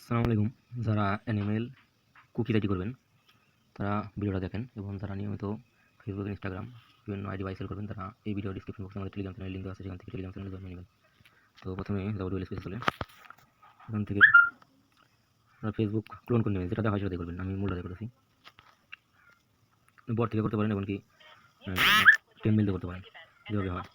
আসসালামু আলাইকুম। যারা অ্যানিমেল কুকি রেডি করবেন তারা ভিডিওটা দেখেন, এবং যারা নিয়মিত ফেসবুক, ইনস্টাগ্রাম বিভিন্ন আইডি বাইসেল করবেন তারা এই ভিডিও ডিসক্রিপশন বক্সে আমাদের টেলিগ্রাম চ্যানেল লিঙ্ক দেওয়া আছে, সেখান থেকে টেলিগ্রাম চ্যানেলে জয়েন নেবেন। তো প্রথমে ডাব্লিউ স্পেসে চলে এখান থেকে ফেসবুক ক্লোন করে নেবেন, যেটা দেখা হয় সেটাই করবেন। আমি মূলটা করেছি, বট থেকে করতে পারেন, এমনকি টেন মিলতে করতে পারেন, যেভাবে হয়।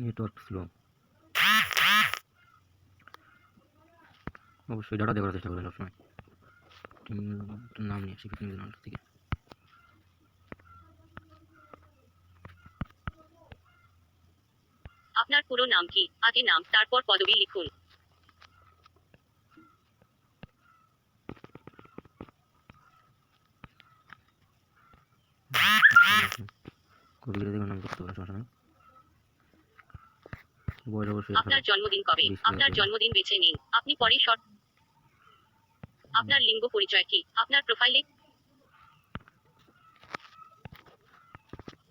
নেটওয়ার্ক স্লো, অবশ্যই ডাটা দিয়ে করার চেষ্টা করবেন সবসময়। নাম নিয়ে আসি থেকে। আপনার পুরো নাম কি? আগে নাম, তারপর পদবি লিখুন। কপি করে দেখুন, নাম করতে পারেন, সমস্যা নেই। বয়স অবশ্যই আপনার জন্মদিন কবে? আপনার জন্মদিন বেছে নিন। আপনি পরে আপনার লিঙ্গ পরিচয় কি? আপনার প্রোফাইলে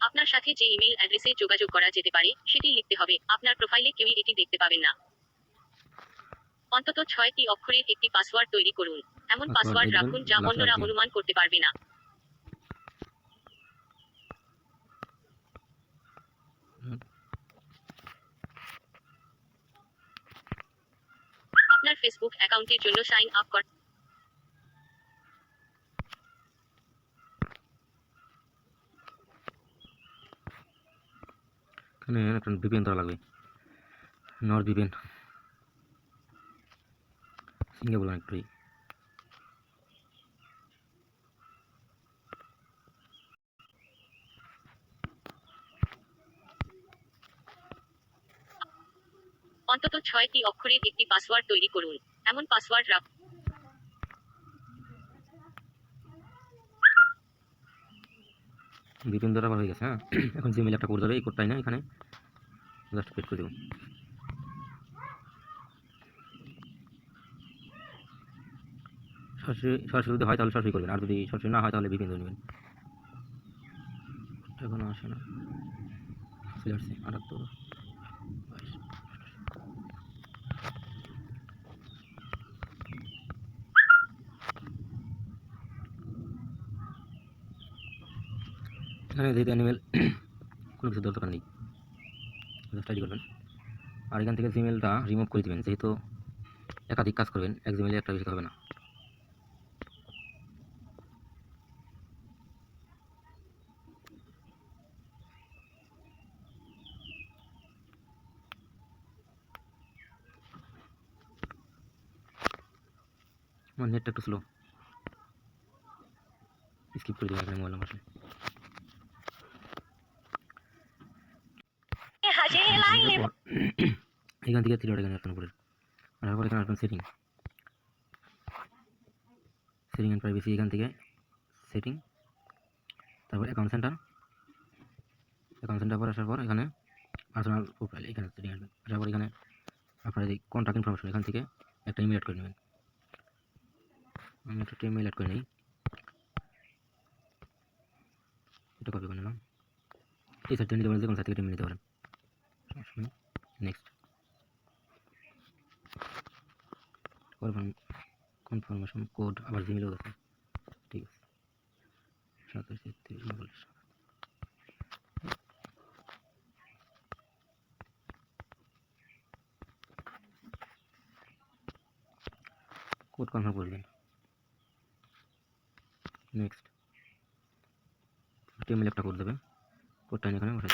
আপনার সাথে যে ইমেল অ্যাড্রেসে যোগাযোগ করা যেতে পারে সেটি লিখতে হবে। আপনার প্রোফাইলে কেউই এটি দেখতে পাবেন না। অন্তত 6টি অক্ষরের একটি পাসওয়ার্ড তৈরি করুন। এমন পাসওয়ার্ড রাখুন যা অন্যরা অনুমান করতে পারবে না। আপনার ফেসবুক অ্যাকাউন্টের জন্য সাইন আপ কর। এখানে একটা ভিপিএন ধরা লাগবে, নর ভিপিএন, সিঙ্গে বললাম একটু। অন্তত 6টি অক্ষরের একটি পাসওয়ার্ড তৈরি করুন। এমন পাসওয়ার্ড রাখুন। ভিপিএন ধরা হয়ে গেছে। হ্যাঁ, এখন জিমেইল একটা কোড যাবে, এই কোডটাই না এখানে জাস্ট পেস্ট করে দেবো। সরাসরি যদি হয় তাহলে সরাসরি করবেন, আর যদি সরাসরি না হয় তাহলে ভিপিএন ধরে নেবেন। এখনো আসে না, চলে আসছে 78 22। এখানে যেহেতু অ্যানিমেল কোনো কিছু দরকার নেই, জাস্ট আইডি করবেন। আর এখান থেকে জিমেলটা রিমুভ করে দেবেন, যেহেতু একাধিক কাজ করবেন, এক জিমেলে একটা বেশি হবে না। আমার নেটটা একটু স্লো, স্কিপ করে দেবেন এখানে মোবাইল নাম্বার। এখান থেকে 3 এখানে আসবেন উপরে, আর পরে এখানে আসবেন সেটিং অ্যান্ড প্রাইভেসি, এখান থেকে সেটিং, তারপর অ্যাকাউন্ট সেন্টার পর আসার পর এখানে পার্সোনাল প্রোফাইল, এখানে সেটিং আসবেন। আসার পর এখানে আপনার এই কন্ট্যাক্ট ইনফরমেশন, এখান থেকে একটা ইমেল অ্যাড করে নেবেন। আমি একটা ইমেল অ্যাড করে নিই, এটা কপি করে নিলাম। এই সাইটটা নিতে পারেন, যে কোনো সাইট থেকে ইমেল নিতে পারেন, নেক্সট কনফার্মেশন কোড, আবার জিমেলও আছে, ঠিক আছে। 27 কোড কনফার্ম করবেন। নেক্সট ইমেল একটা কোড দেবেন, কোডটা এখানে বসাই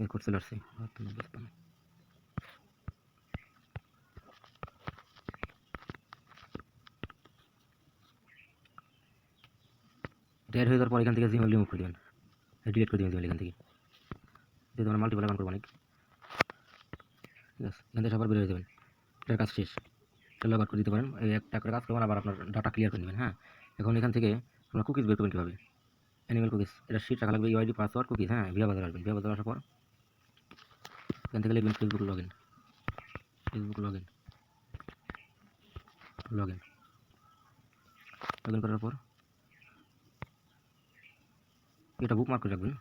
এই কোড চলে আসছে। ডেট হয়ে যাওয়ার পর এখান থেকে জিমেল রিমুভ করে দেবেন, ডিলিট করে দেবেন জিমেল এখান থেকে, যেহেতু আমরা মাল্টিপল অ্যাকাউন্ট করবো অনেক। ঠিক আছে, এখান থেকে সবার বের হয়ে যাবেন, এটার কাজ শেষ। এটা লগ আউট করে দিতে পারেন, এই একটা করে কাজ করবেন, আবার আপনার ডাটা ক্লিয়ার করে নেবেন। হ্যাঁ, এখন এখান থেকে আমরা কুকিজ বের করবেন কীভাবে, অ্যানিমেল কুকিজ, এটা শিট রাখা লাগবে, ইউআইডি পাসওয়ার্ড কুকিজ। হ্যাঁ, ভিয়া বাজার আসবেন, ভিয়া বাজার আসার পর এখান থেকে লিখবেন Facebook log in, Facebook log in, log in, log in করার পর এটা বুক মার্ক করে রাখবেন।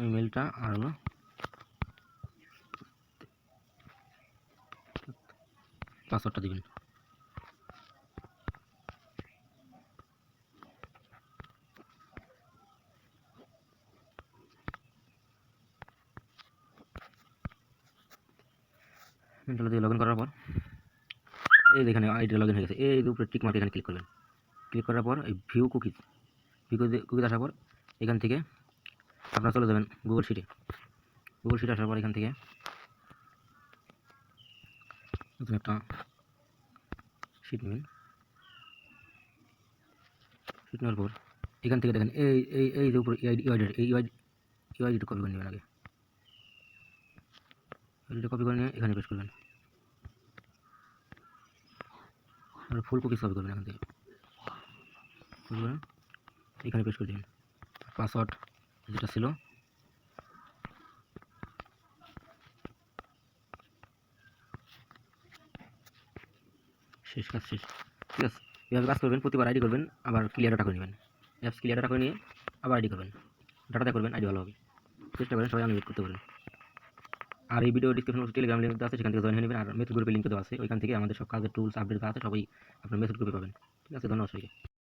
ইমেলটা আর হলো পাসওয়ার্ডটা দিবেন। মেলটা দিয়ে লগ ইন করার পর এই যেখানে আইডিটা লগ ইন হয়ে গেছে, এই যে উপরে টিক মার্ক এখানে ক্লিক করবেন। ক্লিক করার পর এই ভিউ কুকিজ, কুকিজ আসার পর এখান থেকে আপনারা চলে যাবেন গুগল শিটে। গুগল শিটে আসার পর এখান থেকে নতুন একটা শিট নেবেন। শিট নেওয়ার পর এখান থেকে দেখেন এই এই এই যে উপরে ইউআইডিটা কপি করে নেবেন আগে। ইউআইডিটা কপি করে নিয়ে এখানে পেস্ট করবেন। আর ফুল কুকিজ কপি করবেন এখান থেকে, কপি করে এখানে পেস্ট করে দেবেন। পাসওয়ার্ড যেটা ছিল শেষ, কাজ শেষ। ঠিক আছে, এভাবে কাজ করবেন, প্রতিবার আইডি করবেন, আবার ক্লিয়ার ডাটা করে নেবেন। অ্যাপস ক্লিয়ার ডাটা করে নিয়ে আবার আইডি করবেন, ডাটাতে করবেন, আইডি ভালো হবে। চেষ্টা করেন সবাই আনমিউট করতে পারেন। আর এই ভিডিও ডিসক্রিপশন বক্সে টেলিগ্রাম লিঙ্ক দেওয়া আছে, সেখান থেকে জয়েন হয়ে নেবেন। আর মেথড গ্রুপের লিঙ্ক দেওয়া আছে, ওইখান থেকে আমাদের সব কাজের টুলস আপডেট দেওয়া আছে, সবাই আপনার মেথড গ্রুপে পাবেন। ঠিক আছে, ধন্যবাদ সবাইকে।